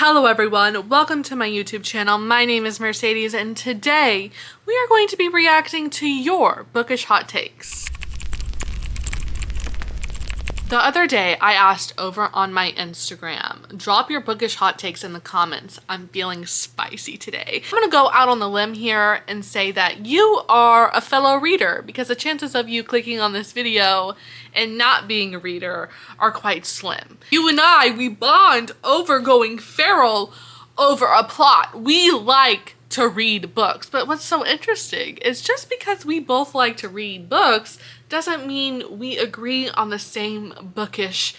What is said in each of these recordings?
Hello everyone, welcome to my YouTube channel. My name is Mercedes and today we are going to be reacting to your bookish hot takes. The other day I asked over on my Instagram, drop your bookish hot takes in the comments. I'm feeling spicy today. I'm gonna go out on the limb here and say that you are a fellow reader because the chances of you clicking on this video and not being a reader are quite slim. You and I, we bond over going feral over a plot. We like to read books, but what's so interesting is just because we both like to read books doesn't mean we agree on the same bookish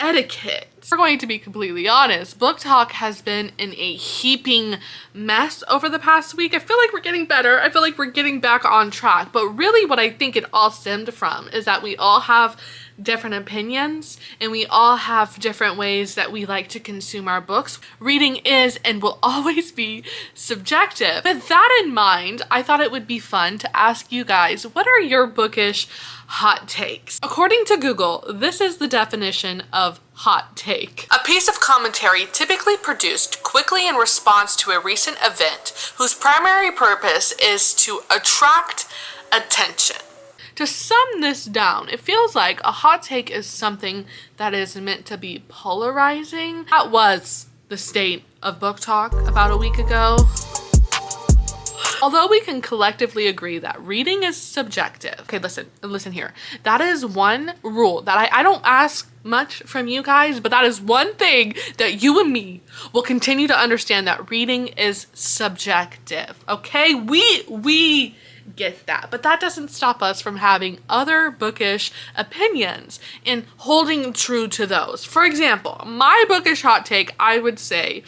etiquette. We're going to be completely honest, Booktok has been in a heaping mess over the past week. I feel like we're getting better. I feel like we're getting back on track, but really what I think it all stemmed from is that we all have different opinions and we all have different ways that we like to consume our books. Reading is and will always be subjective. With that in mind, I thought it would be fun to ask you guys, what are your bookish hot takes? According to Google, this is the definition of hot take. A piece of commentary typically produced quickly in response to a recent event whose primary purpose is to attract attention. To sum this down, it feels like a hot take is something that is meant to be polarizing. That was the state of Booktok about a week ago. Although we can collectively agree that reading is subjective. Okay, listen here. That is one rule that I don't ask much from you guys, but that is one thing that you and me will continue to understand, that reading is subjective. Okay, we get that, but that doesn't stop us from having other bookish opinions and holding true to those. For example, my bookish hot take, I would say,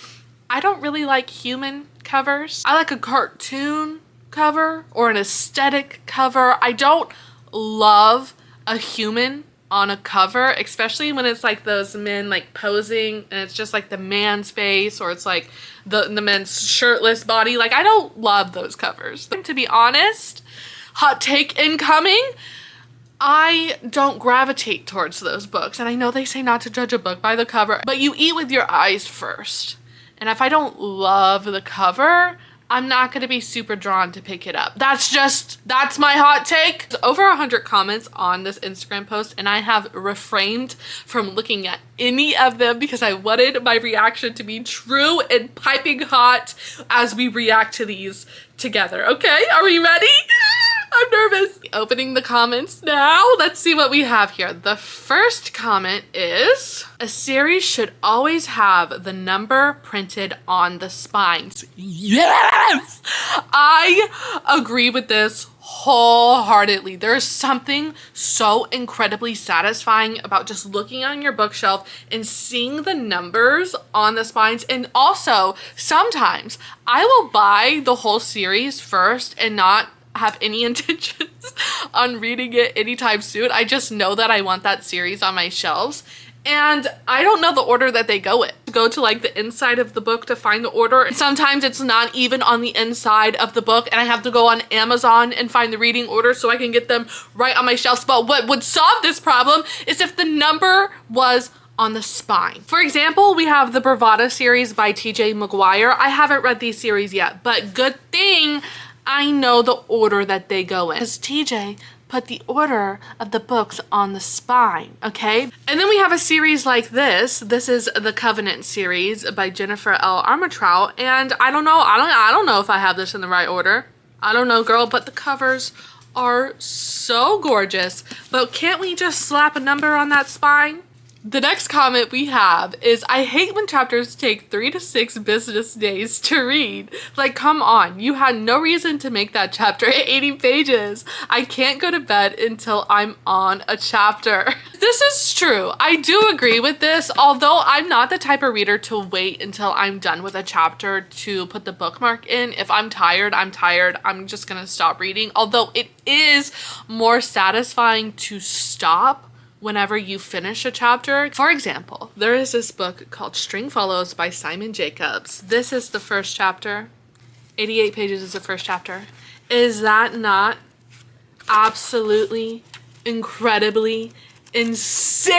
I don't really like human covers. I like a cartoon cover or an aesthetic cover. I don't love a human on a cover, especially when it's like those men like posing and it's just like the man's face, or it's like the man's shirtless body. Like, I don't love those covers. To be honest, hot take incoming, I don't gravitate towards those books. And I know they say not to judge a book by the cover, but you eat with your eyes first. And if I don't love the cover, I'm not going to be super drawn to pick it up. That's my hot take. There's over 100 comments on this Instagram post and I have refrained from looking at any of them because I wanted my reaction to be true and piping hot as we react to these together. Okay, are we ready? I'm nervous. Opening the comments now. Let's see what we have here. The first comment is, a series should always have the number printed on the spines. Yes! I agree with this wholeheartedly. There's something so incredibly satisfying about just looking on your bookshelf and seeing the numbers on the spines. And also, sometimes I will buy the whole series first and not have any intentions on reading it anytime soon. I just know that I want that series on my shelves and I don't know the order that they go in. Go to like the inside of the book to find the order. Sometimes it's not even on the inside of the book and I have to go on Amazon and find the reading order so I can get them right on my shelves. But what would solve this problem is if the number was on the spine. For example, we have the Bravada series by TJ Maguire. I haven't read these series yet, but good thing I know the order that they go in, because TJ put the order of the books on the spine, okay? And then we have a series like this. This is the Covenant series by Jennifer L. Armentrout, and I don't know if I have this in the right order. I don't know, girl, but the covers are so gorgeous. But can't we just slap a number on that spine? The next comment we have is, I hate when chapters take 3 to 6 business days to read. Like, come on, you had no reason to make that chapter 80 pages. I can't go to bed until I'm on a chapter. This is true. I do agree with this, although I'm not the type of reader to wait until I'm done with a chapter to put the bookmark in. If I'm tired, I'm tired. I'm just gonna stop reading. Although it is more satisfying to stop whenever you finish a chapter. For example, there is this book called String Follows by Simon Jacobs. This is the first chapter. 88 pages is the first chapter. Is that not absolutely incredibly insanity?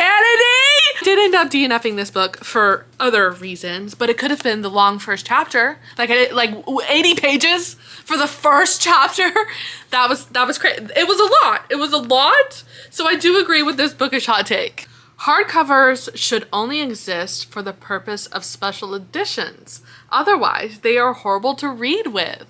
Did end up DNFing this book for other reasons, but it could have been the long first chapter. Like 80 pages for the first chapter. That was crazy. It was a lot. It was a lot. So I do agree with this bookish hot take. Hardcovers should only exist for the purpose of special editions. Otherwise, they are horrible to read with.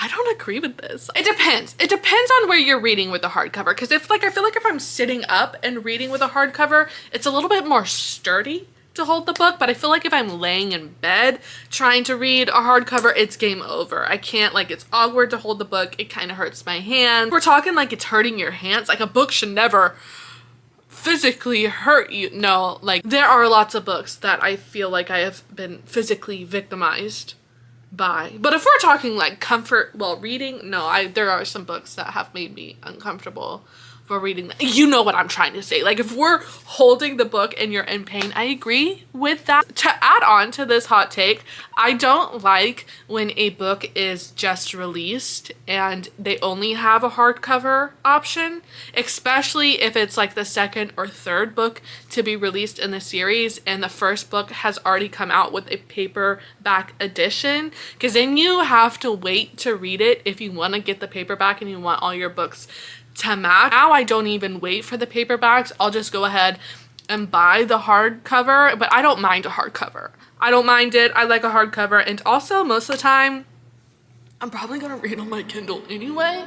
I don't agree with this. It depends. It depends on where you're reading with the hardcover. Because I feel like if I'm sitting up and reading with a hardcover, it's a little bit more sturdy to hold the book. But I feel like if I'm laying in bed trying to read a hardcover, it's game over. I can't, like, it's awkward to hold the book. It kind of hurts my hands. We're talking like it's hurting your hands. Like, a book should never physically hurt you. No, like, there are lots of books that I feel like I have been physically victimized by. But if we're talking like comfort while reading, no, there are some books that have made me uncomfortable for reading. You know what I'm trying to say. Like, if we're holding the book and you're in pain, I agree with that. To add on to this hot take, I don't like when a book is just released and they only have a hardcover option, especially if it's like the second or third book to be released in the series and the first book has already come out with a paperback edition, because then you have to wait to read it if you want to get the paperback and you want all your books to match. Now I don't even wait for the paperbacks. I'll just go ahead and buy the hardcover, but I don't mind a hardcover. I don't mind it. I like a hardcover, and also most of the time I'm probably gonna read on my Kindle anyway.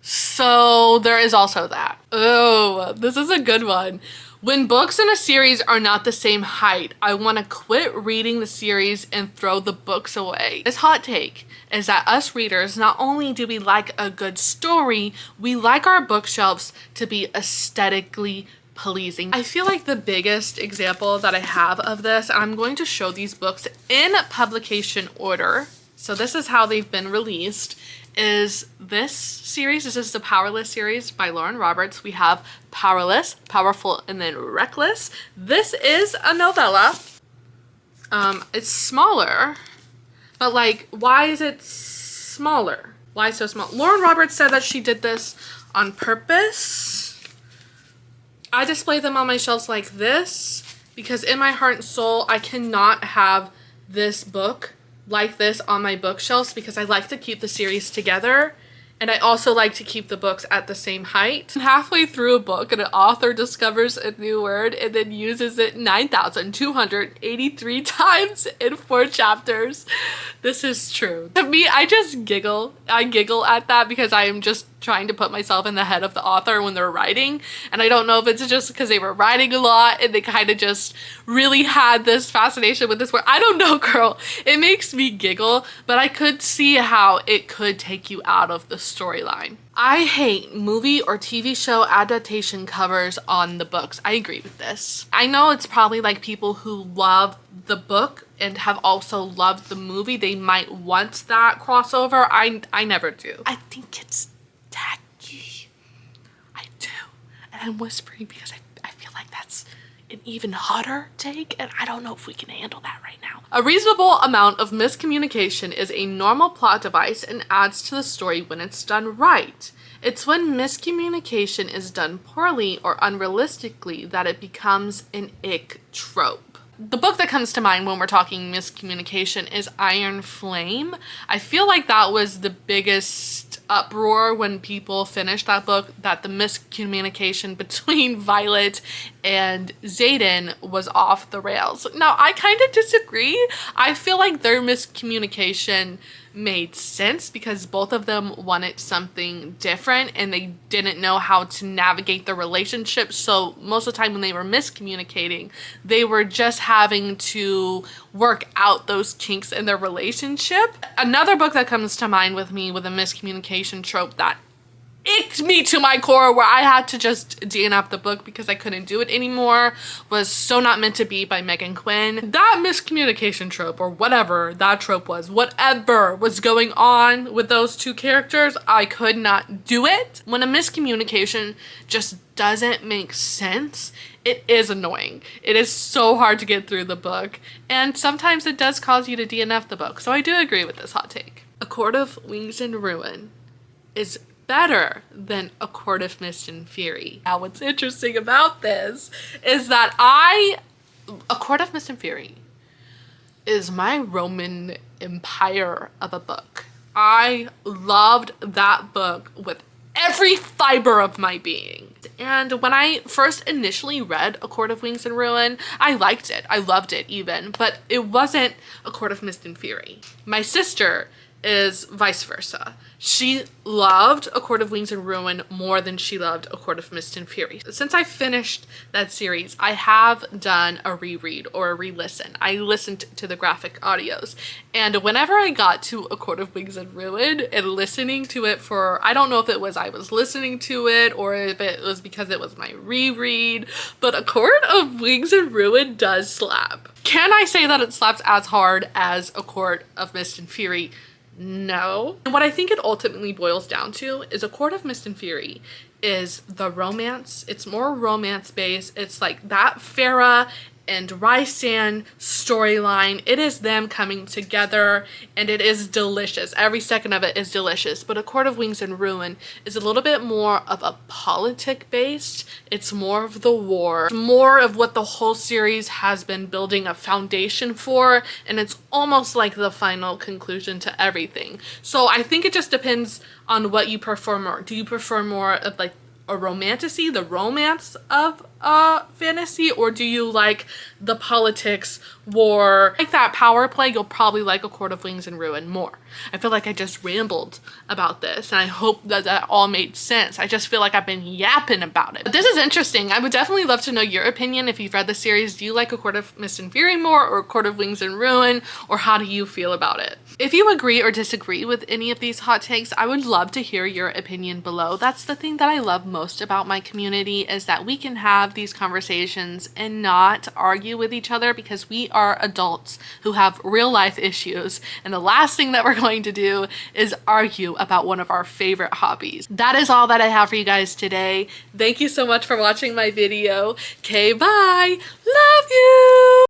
So there is also that. Oh, this is a good one. When books in a series are not the same height, I want to quit reading the series and throw the books away. This hot take is that us readers, not only do we like a good story, we like our bookshelves to be aesthetically pleasing. I feel like the biggest example that I have of this, and I'm going to show these books in publication order. So this is how they've been released, is this series. This is the Powerless series by Lauren Roberts. We have Powerless, Powerful, and then Reckless. This is a novella. It's smaller, but like, why is it smaller? Why so small? Lauren Roberts said that she did this on purpose. I display them on my shelves like this because in my heart and soul, I cannot have this book like this on my bookshelves because I like to keep the series together, and I also like to keep the books at the same height. Halfway through a book and an author discovers a new word and then uses it 9,283 times in 4 chapters. This is true. To me, I just giggle. I giggle at that because I am just trying to put myself in the head of the author when they're writing, and I don't know if it's just because they were writing a lot and they kind of just really had this fascination with this word. I don't know, girl. It makes me giggle, but I could see how it could take you out of the storyline. I hate movie or TV show adaptation covers on the books. I agree with this. I know it's probably like people who love the book and have also loved the movie, they might want that crossover. I never do. I think it's tacky. I do. And I'm whispering because I feel like that's an even hotter take, and I don't know if we can handle that right now. A reasonable amount of miscommunication is a normal plot device and adds to the story when it's done right. It's when miscommunication is done poorly or unrealistically that it becomes an ick trope. The book that comes to mind when we're talking miscommunication is Iron Flame. I feel like that was the biggest uproar when people finished that book, that the miscommunication between Violet and Xaden was off the rails. Now, I kind of disagree. I feel like their miscommunication made sense because both of them wanted something different and they didn't know how to navigate the relationship. So most of the time when they were miscommunicating, they were just having to work out those kinks in their relationship. Another book that comes to mind with me with a miscommunication trope that icked me to my core, where I had to just DNF the book because I couldn't do it anymore, was So Not Meant to Be by Megan Quinn. That miscommunication trope, or whatever that trope was, whatever was going on with those two characters, I could not do it. When a miscommunication just doesn't make sense, it is annoying. It is so hard to get through the book, and sometimes it does cause you to DNF the book. So I do agree with this hot take. A Court of Wings and Ruin is better than A Court of Mist and Fury. Now, what's interesting about this is that A Court of Mist and Fury is my Roman Empire of a book. I loved that book with every fiber of my being. And when I first initially read A Court of Wings and Ruin, I liked it. I loved it even, but it wasn't A Court of Mist and Fury. My sister is vice versa. She loved A Court of Wings and Ruin more than she loved A Court of Mist and Fury. Since I finished that series, I have done a reread or a re-listen. I listened to the graphic audios, and whenever I got to A Court of Wings and Ruin and listening to it for, I don't know if it was I was listening to it or if it was because it was my reread, but A Court of Wings and Ruin does slap. Can I say that it slaps as hard as A Court of Mist and Fury? No. And what I think it ultimately boils down to is A Court of Mist and Fury is the romance. It's more romance based. It's like that Farah and Rysand storyline. It is them coming together and it is delicious. Every second of it is delicious. But A Court of Wings and Ruin is a little bit more of a politic based. It's more of the war, more of what the whole series has been building a foundation for, and it's almost like the final conclusion to everything. So I think it just depends on what you prefer more. Do you prefer more of like a romantasy, the romance of fantasy, or do you like the politics, war, like that power play? You'll probably like A Court of Wings and Ruin more. I feel like I just rambled about this, and I hope that that all made sense. I just feel like I've been yapping about it. But this is interesting. I would definitely love to know your opinion if you've read the series. Do you like A Court of Mist and Fury more, or A Court of Wings and Ruin, or how do you feel about it? If you agree or disagree with any of these hot takes, I would love to hear your opinion below. That's the thing that I love most about my community, is that we can have these conversations and not argue with each other, because we are adults who have real life issues, and the last thing that we're going to do is argue about one of our favorite hobbies. That is all that I have for you guys today. Thank you so much for watching my video. Okay, bye. Love you.